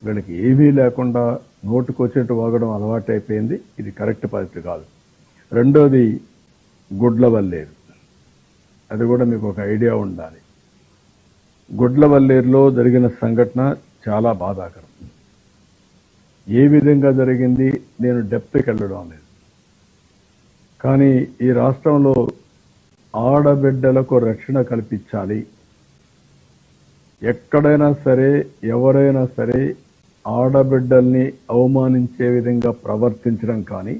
వీళ్ళకి ఏమీ లేకుండా నోటుకొచ్చేట్టు వాగడం అలవాటు అయిపోయింది. ఇది కరెక్ట్ పద్ధతి కాదు. రెండోది గుడ్లవల్లేరు. అది కూడా మీకు ఒక ఐడియా ఉండాలి. గుడ్లవల్లేరులో జరిగిన సంఘటన చాలా బాధాకరం. ఏ విధంగా జరిగింది నేను డెప్త్కి వెళ్ళడం లేదు. కానీ ఈ రాష్ట్రంలో ఆడబిడ్డలకు రక్షణ కల్పించాలి. ఎక్కడైనా సరే ఎవరైనా సరే ఆడబిడ్డల్ని అవమానించే విధంగా ప్రవర్తించడం కానీ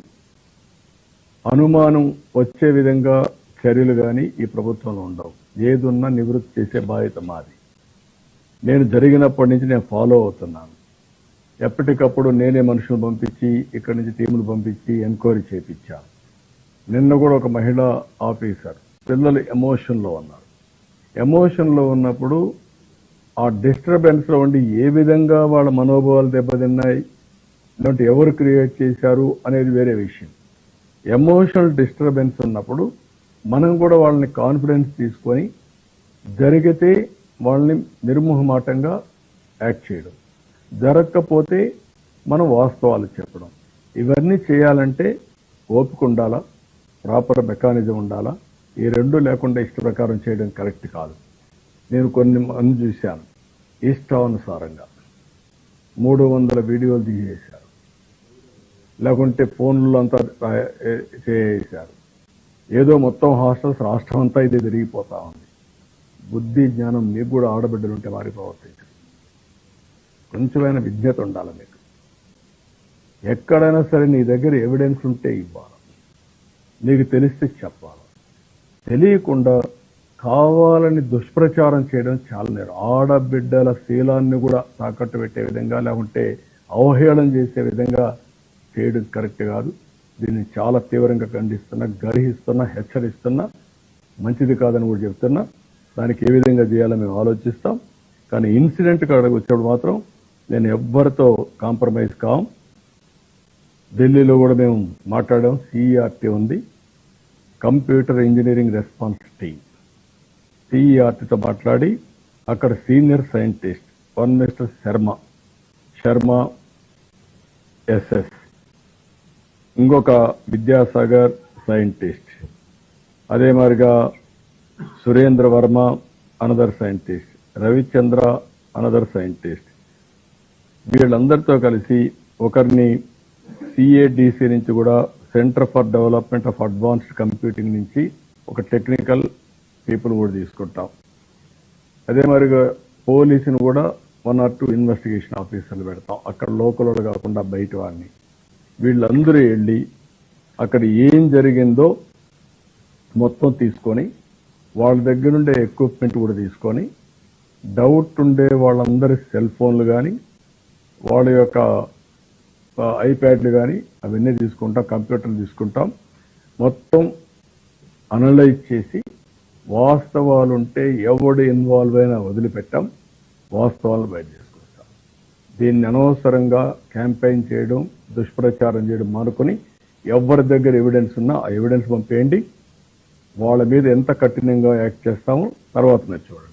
అనుమానం వచ్చే విధంగా చర్యలు కానీ ఈ ప్రభుత్వంలో ఉండవు. ఏదున్నా నివృత్తి చేసే బాధ్యత మాది. నేను జరిగినప్పటి నుంచి నేను ఫాలో అవుతున్నాను. ఎప్పటికప్పుడు నేనే మనుషులు పంపించి ఇక్కడి నుంచి టీములు పంపించి ఎంక్వైరీ చేయించాను. నిన్న కూడా ఒక మహిళా ఆఫీసర్ పిల్లలు ఎమోషన్లో ఉన్నారు. ఎమోషన్లో ఉన్నప్పుడు ఆ డిస్టర్బెన్స్లో ఉండి ఏ విధంగా వాళ్ళ మనోభావాలు దెబ్బతిన్నాయి, ఇలాంటి ఎవరు క్రియేట్ చేశారు అనేది వేరే విషయం. ఎమోషనల్ డిస్టర్బెన్స్ ఉన్నప్పుడు మనం కూడా వాళ్ళని కాన్ఫిడెన్స్ తీసుకొని జరిగితే వాళ్ళని నిర్మోహమాటంగా యాక్ట్ చేయడం, జరగకపోతే మనం వాస్తవాలు చెప్పడం. ఇవన్నీ చేయాలంటే ఓపిక ఉండాలా, ప్రాపర్ మెకానిజం ఉండాలా. ఈ రెండు లేకుండా ఇష్ట ప్రకారం చేయడం కరెక్ట్ కాదు. నేను కొన్ని మంది చూశాను, ఇష్టానుసారంగా 300 వీడియోలు తీసేశారు, లేకుంటే ఫోన్లో అంతా చేశారు. ఏదో మొత్తం హాస్టల్స్ రాష్ట్రం అంతా ఇది తిరిగిపోతా ఉంది. బుద్ధి జ్ఞానం మీకు కూడా ఆడబిడ్డలు ఉంటే వారి ప్రవర్తించారు. కొంచెమైనా విజ్ఞత ఉండాలి మీకు. ఎక్కడైనా సరే నీ దగ్గర ఎవిడెన్స్ ఉంటే ఇవ్వాలి, నీకు తెలిస్తే చెప్పాలి. తెలియకుండా కావాలని దుష్ప్రచారం చేయడం చాలా నేరం. ఆడబిడ్డల శీలాన్ని కూడా తాకట్టు పెట్టే విధంగా లేకుంటే అవహేళన చేసే విధంగా చేయడం కరెక్ట్ కాదు. దీన్ని చాలా తీవ్రంగా ఖండిస్తున్నా, గర్హిస్తున్నా, హెచ్చరిస్తున్నా. మంచిది కాదని కూడా చెప్తున్నా. దానికి ఏ విధంగా చేయాలో మేము ఆలోచిస్తాం. కానీ ఇన్సిడెంట్ కాడకు వచ్చేప్పుడు మాత్రం నేను ఎవ్వరితో కాంప్రమైజ్ కాం. ఢిల్లీలో కూడా మేము మాట్లాడాం. సిఈఆర్టీ ఉంది, కంప్యూటర్ ఇంజనీరింగ్ రెస్పాన్స్ టీమ్. సిఈఆర్టీతో మాట్లాడి అక్కడ senior scientist one mister Sharma SS, ఇంకొక విద్యాసాగర్ సైంటిస్ట్, అదే మాదిరిగా Surendra Varma another scientist, Ravichandra another scientist. వీళ్ళందరితో కలిసి ఒకరిని సిఏడిసి నుంచి కూడా centre for development of advanced computing నుంచి ఒక టెక్నికల్ పీపుల్ కూడా తీసుకుంటాం. అదే మరిగా పోలీసుని కూడా 1 or 2 ఇన్వెస్టిగేషన్ ఆఫీసర్లు పెడతాం. అక్కడ లోకల్ కాకుండా బయట వాడిని. వీళ్ళందరూ వెళ్ళి అక్కడ ఏం జరిగిందో మొత్తం తీసుకొని వాళ్ళ దగ్గర ఉండే ఎక్విప్మెంట్ కూడా తీసుకొని డౌట్ ఉండే వాళ్ళందరి సెల్ ఫోన్లు కానీ వాళ్ళ యొక్క ఐప్యాడ్లు కానీ అవన్నీ తీసుకుంటాం, కంప్యూటర్లు తీసుకుంటాం. మొత్తం అనలైజ్ చేసి వాస్తవాలుంటే ఎవడు ఇన్వాల్వ్ అయినా వదిలిపెట్టాం, వాస్తవాలను బయట చేసుకొస్తాం. దీన్ని అనవసరంగా క్యాంపెయిన్ చేయడం, దుష్ప్రచారం చేయడం మానుకొని ఎవరి దగ్గర ఎవిడెన్స్ ఉన్నా ఆ ఎవిడెన్స్ పంపేయండి. వాళ్ళ మీద ఎంత కఠినంగా యాక్ట్ చేస్తామో తర్వాత మీరు చూడండి.